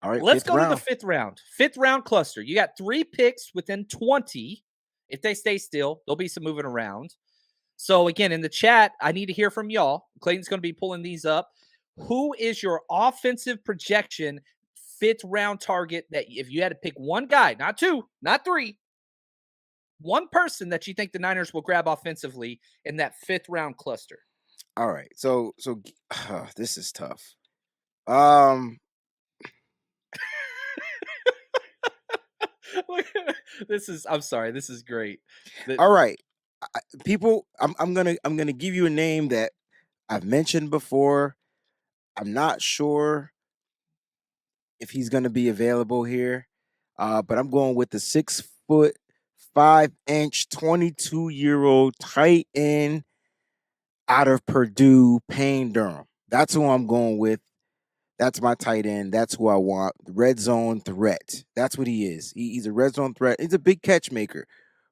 All right, Let's fifth go to the round. fifth round. Fifth round cluster. You got 3 picks within 20. If they stay still, there'll be some moving around. So again, in the chat, I need to hear from y'all. Clayton's going to be pulling these up. Who is your offensive projection fifth round target that if you had to pick one guy, not two, not three, one person that you think the Niners will grab offensively in that fifth round cluster? All right. So this is tough. Um I'm sorry, this is great. all right. People, I'm gonna give you a name that I've mentioned before. I'm not sure if he's gonna be available here. But I'm going with the 6 foot 5 inch 22-year-old tight end out of Purdue, Payne Durham. That's who I'm going with. That's my tight end. That's who I want. The red zone threat. That's what he is. He's a red zone threat. He's a big catch maker,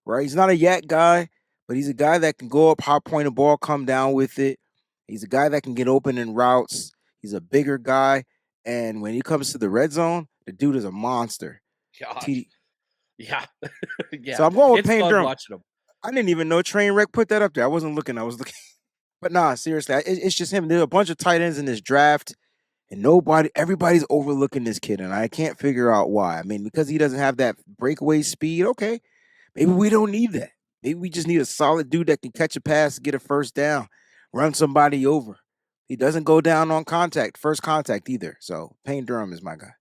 right? He's not a yak guy, but he's a guy that can go up, hot point a ball, come down with it. He's a guy that can get open in routes. He's a bigger guy. And when he comes to the red zone, the dude is a monster. Gosh. Yeah. Yeah. So I'm going with It's Payne fun Durham. watching them. I didn't even know Trainwreck put that up there. I wasn't looking. I was looking. But nah, seriously, it's just him. There's a bunch of tight ends in this draft. And everybody's overlooking this kid, and I can't figure out why. I mean, because he doesn't have that breakaway speed. Okay, maybe we don't need that. Maybe we just need a solid dude that can catch a pass, get a first down, run somebody over. He doesn't go down on first contact either. So Payne Durham is my guy.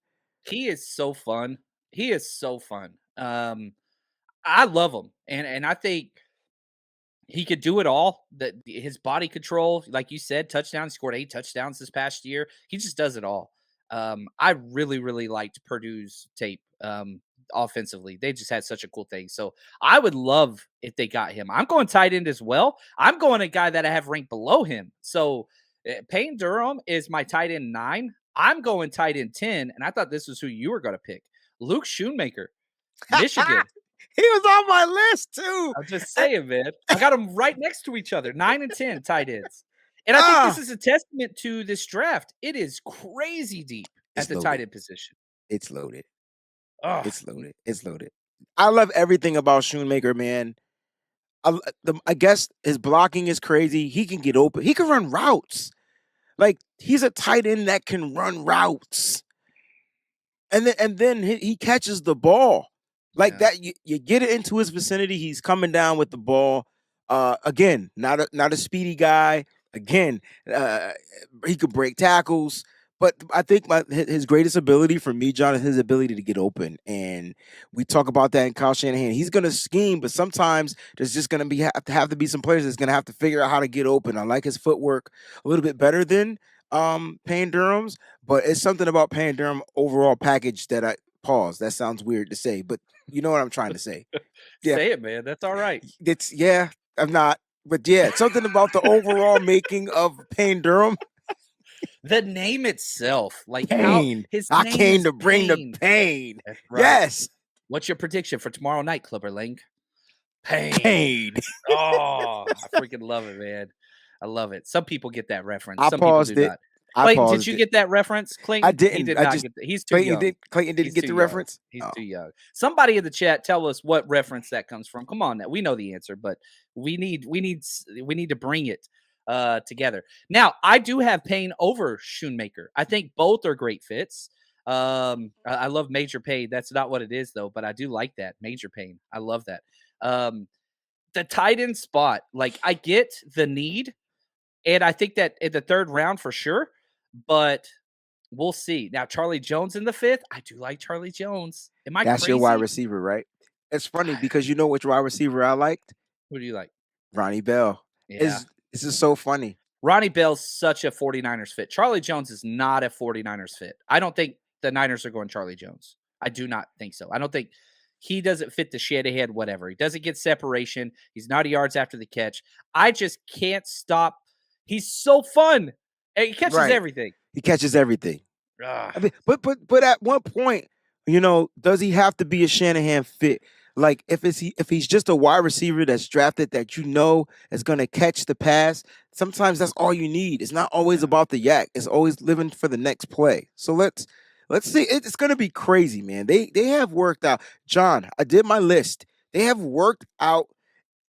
He is so fun. He is so fun. I love him, and I think he could do it all. That his body control, like you said, touchdowns. He scored 8 touchdowns this past year. He just does it all. I really, really liked Purdue's tape offensively. They just had such a cool thing. So I would love if they got him. I'm going tight end as well. I'm going a guy that I have ranked below him. So Payne Durham is my tight end 9. I'm going tight end 10, and I thought this was who you were going to pick. Luke Schoonmaker, Michigan. He was on my list too. I'm just saying, man. I got them right next to each other, 9 and 10 tight ends. And I think this is a testament to this draft. It is crazy deep at the tight end position. It's loaded. Oh, It's loaded. It's loaded. I love everything about Schoonmaker, man. I guess his blocking is crazy. He can get open. He can run routes. Like he's a tight end that can run routes. And then he catches the ball like that. You get it into his vicinity. He's coming down with the ball. Again, not a speedy guy. Again, he could break tackles. But I think his greatest ability for me, John, is his ability to get open. And we talk about that in Kyle Shanahan. He's going to scheme, but sometimes there's just going to have to be some players that's going to have to figure out how to get open. I like his footwork a little bit better than Payne Durham's, but it's something about Payne Durham overall package that that sounds weird to say, but you know what I'm trying to say. Yeah. Say it, man. That's all right. I'm not, but yeah, something about the overall making of Payne Durham. The name itself, like Pain. I came to bring the pain. Right. Yes. What's your prediction for tomorrow night, Clubberling? Pain. Oh, I freaking love it, man. I love it. Some people get that reference. Some paused people do it. not. Clayton, did you get that reference? Clayton, I didn't. He did not get that. He's too young. Clayton didn't get the reference. He's too young. Somebody in the chat tell us what reference that comes from. Come on, now we know the answer, but we need to bring it together. Now, I do have Payne over Schoonmaker. I think both are great fits. I love Major Payne. That's not what it is though, but I do like that Major Payne. I love that. The tight end spot, like I get the need. And I think that in the third round for sure, but we'll see. Now, Charlie Jones in the 5th. I do like Charlie Jones. Am I That's crazy? your wide receiver, right? It's funny because you know which wide receiver I liked? Who do you like? Ronnie Bell. Yeah. This is so funny. Ronnie Bell's such a 49ers fit. Charlie Jones is not a 49ers fit. I don't think the Niners are going Charlie Jones. I do not think so. I don't think he doesn't fit the Shanahan, whatever. He doesn't get separation. He's not yards after the catch. I just can't stop. He's so fun. And he catches everything. He catches everything. I mean, but at one point, does he have to be a Shanahan fit? Like if he's just a wide receiver that's drafted that is going to catch the pass, sometimes that's all you need. It's not always about the yak. It's always living for the next play. So let's Let's see. It's going to be crazy, man. They have worked out. John, I did my list. They have worked out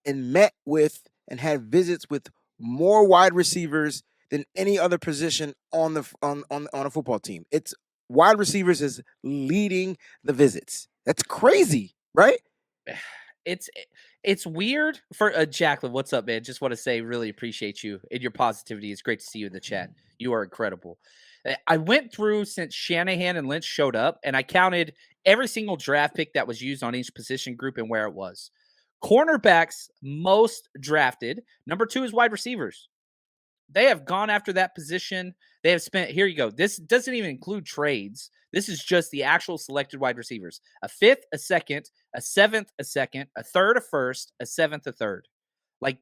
and met with and had visits with more wide receivers than any other position on the on a football team. It's wide receivers is leading the visits. That's crazy, right? It's it's weird for Jacqueline. What's up, man? Just want to say, really appreciate you and your positivity. It's great to see you in the chat. You are incredible. I went through since Shanahan and Lynch showed up, and I counted every single draft pick that was used on each position group and where it was. Cornerbacks most drafted. Number 2 is wide receivers. They have gone after that position. They have spent, here you go. This doesn't even include trades. This is just the actual selected wide receivers. A fifth, a second, a seventh, a second, a third, a first, a seventh, a third. Like,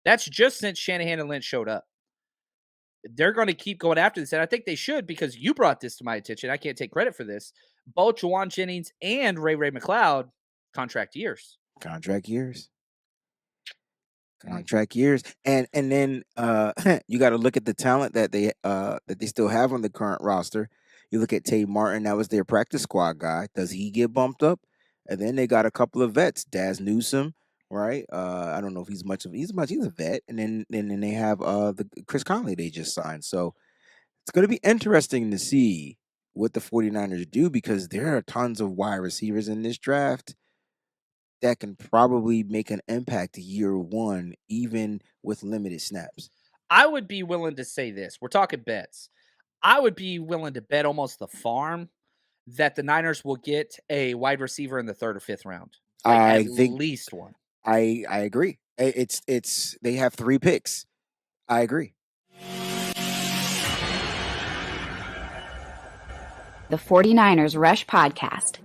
that's just since Shanahan and Lynch showed up. They're going to keep going after this. And I think they should, because you brought this to my attention. I can't take credit for this. Both Juwan Jennings and Ray McLeod, contract years. Contract years. Contract years. And then you got to look at the talent that they still have on the current roster. You look at Tay Martin, that was their practice squad guy. Does he get bumped up? And then they got a couple of vets, Daz Newsome, right? I don't know if he's a vet. And then they have the Chris Conley they just signed. So it's going to be interesting to see what the 49ers do, because there are tons of wide receivers in this draft that can probably make an impact year one, even with limited snaps. I would be willing to say this. We're talking bets. I would be willing to bet almost the farm that the Niners will get a wide receiver in the 3rd or 5th round. Like, I at think least one. I agree. It's they have 3 picks. I agree. The 49ers Rush Podcast.